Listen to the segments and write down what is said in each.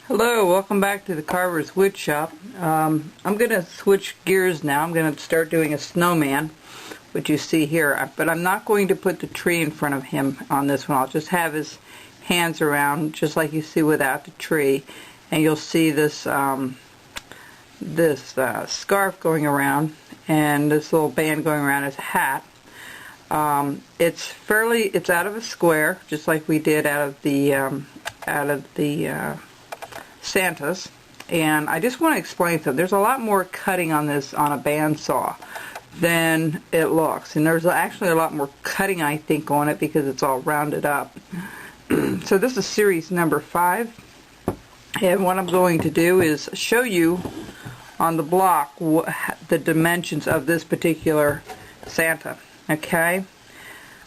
Hello, welcome back to the Carver's Wood Shop. I'm going to switch gears now. I'm going to start doing a snowman, which you see here. But I'm not going to put the tree in front of him on this one. I'll just have his hands around, just like you see without the tree. And you'll see this scarf going around, and this little band going around his hat. It's out of a square, just like we did out of the Santas, and I just want to explain something. There's a lot more cutting on this on a bandsaw than it looks, and there's actually a lot more cutting, I think, on it because it's all rounded up. So this is series number 5, and what I'm going to do is show you on the block the dimensions of this particular Santa. Okay,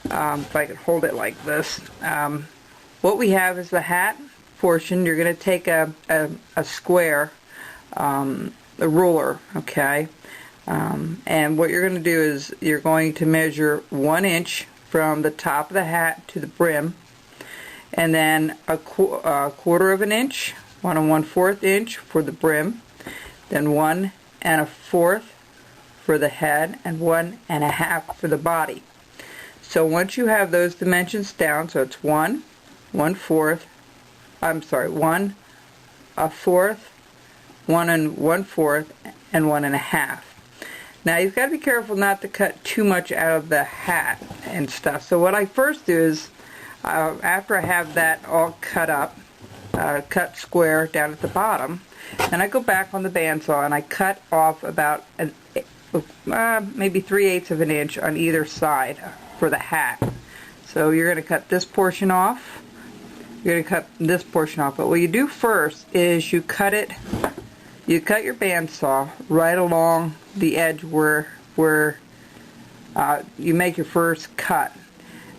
if I could hold it like this. What we have is the hat portion. You're going to take a square, a ruler, okay, and what you're going to do is you're going to measure 1 inch from the top of the hat to the brim, and then a quarter of an inch, 1 1/4 inch for the brim, then 1 1/4 for the head, and 1 1/2 for the body. So once you have those dimensions down, so it's 1 1/4, 1 1/4, 1 1/4, and 1 1/2. Now you've got to be careful not to cut too much out of the hat and stuff. So what I first do is, after I have that all cut up, cut square down at the bottom, and I go back on the bandsaw and I cut off about maybe 3/8 of an inch on either side for the hat. So you're going to cut this portion off. You're going to cut this portion off, but what you do first is you cut your bandsaw right along the edge where you make your first cut,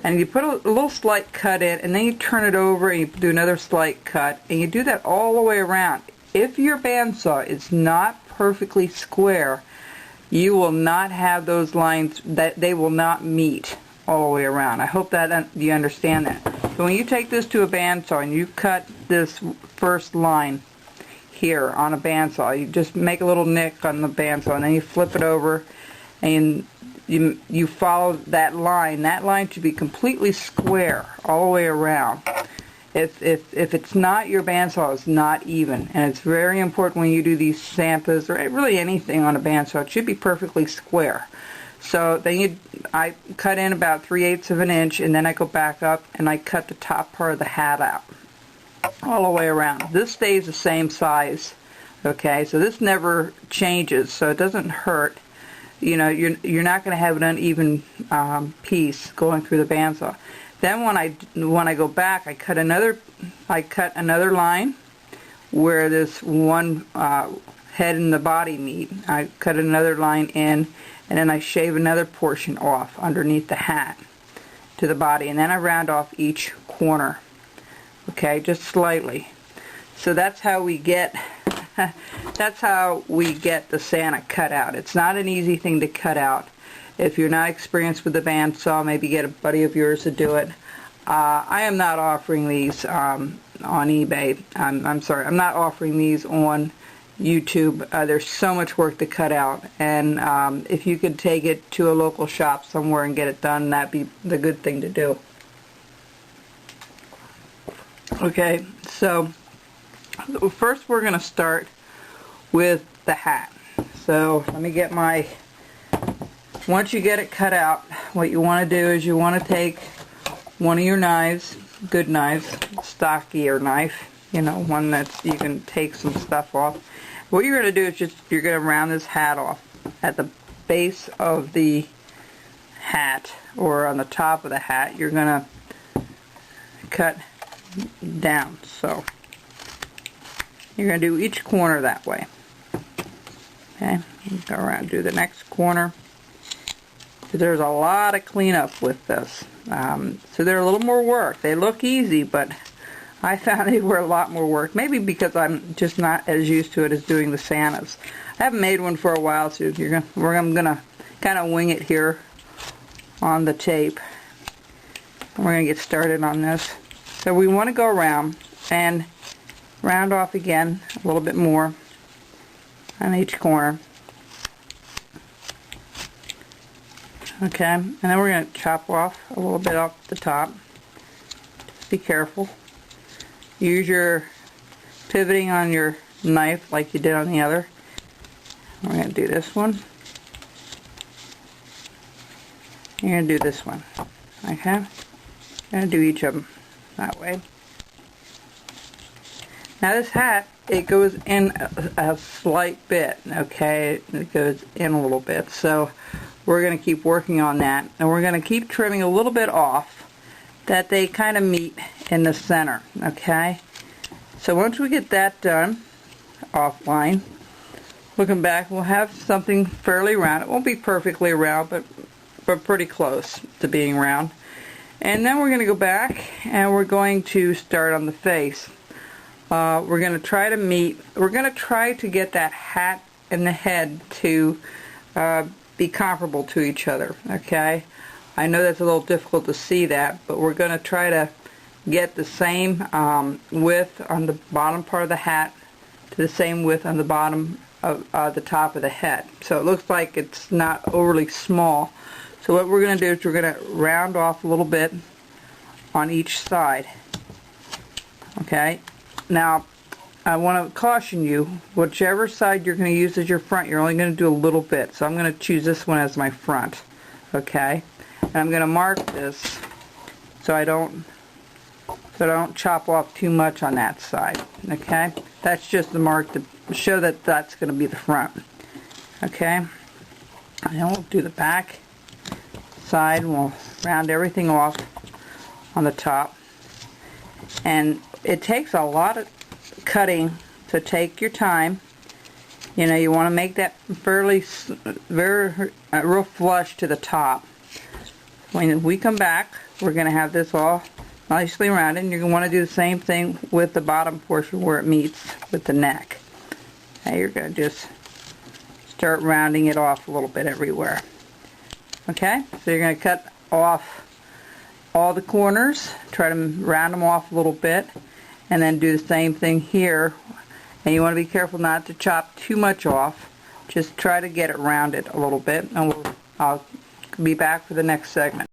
and you put a little slight cut in, and then you turn it over and you do another slight cut, and you do that all the way around. If your bandsaw is not perfectly square, you will not have those lines, that they will not meet all the way around. I hope that you understand that. So when you take this to a bandsaw and you cut this first line here on a bandsaw, you just make a little nick on the bandsaw, and then you flip it over and you follow that line. That line should be completely square all the way around. If it's not, your bandsaw is not even, and it's very important when you do these Santas or really anything on a bandsaw, it should be perfectly square. So then I cut in about 3/8 of an inch, and then I go back up and I cut the top part of the hat out all the way around. This stays the same size, okay? So this never changes, so it doesn't hurt. You know, you're not going to have an uneven piece going through the bandsaw. Then when I go back, I cut another line where this one head and the body meet. I cut another line in, and then I shave another portion off underneath the hat to the body, and then I round off each corner, okay, just slightly. So that's how we get the Santa cut out. It's not an easy thing to cut out. If you're not experienced with the bandsaw, maybe get a buddy of yours to do it. I am not offering these on eBay. I'm sorry, I'm not offering these on YouTube. There's so much work to cut out, and if you could take it to a local shop somewhere and get it done, that'd be the good thing to do. Okay, so first we're going to start with the hat. So let me get once you get it cut out, what you want to do is you want to take one of your knives, good knives, stockier knife, you know, one that you can take some stuff off. What you're going to do is you're going to round this hat off at the base of the hat, or on the top of the hat. You're going to cut down. So you're going to do each corner that way. Okay, go around and do the next corner. There's a lot of cleanup with this. So they're a little more work. They look easy, but I found they were a lot more work. Maybe because I'm just not as used to it as doing the Santas. I haven't made one for a while, so I'm going to kind of wing it here on the tape. We're going to get started on this. So we want to go around, and round off again a little bit more on each corner. Okay, and then we're going to chop off a little bit off the top. Just be careful. Use your pivoting on your knife like you did on the other. We're going to do this one. You're going to do this one. Okay? I'm going to do each of them that way. Now this hat, it goes in a slight bit, okay? It goes in a little bit. So we're going to keep working on that. And we're going to keep trimming a little bit off that they kind of meet in the center, okay? So once we get that done, offline, looking back, we'll have something fairly round. It won't be perfectly round, but pretty close to being round. And then we're going to go back and we're going to start on the face. We're going to try to get that hat and the head to be comparable to each other, okay? I know that's a little difficult to see that, but we're going to try to get the same width on the bottom part of the hat to the same width on the bottom of the top of the head. So it looks like it's not overly small. So what we're going to do is we're going to round off a little bit on each side. Okay? Now, I want to caution you, whichever side you're going to use as your front, you're only going to do a little bit. So I'm going to choose this one as my front. Okay? And I'm going to mark this so I don't chop off too much on that side. Okay? That's just the mark to show that that's going to be the front. Okay? And then we'll do the back side and we'll round everything off on the top. And it takes a lot of cutting, so take your time. You know, you want to make that real flush to the top. When we come back, we're going to have this all nicely rounded, and you're going to want to do the same thing with the bottom portion where it meets with the neck. Okay, you're going to just start rounding it off a little bit everywhere. Okay, so you're going to cut off all the corners, try to round them off a little bit, and then do the same thing here. And you want to be careful not to chop too much off. Just try to get it rounded a little bit, and I'll be back for the next segment.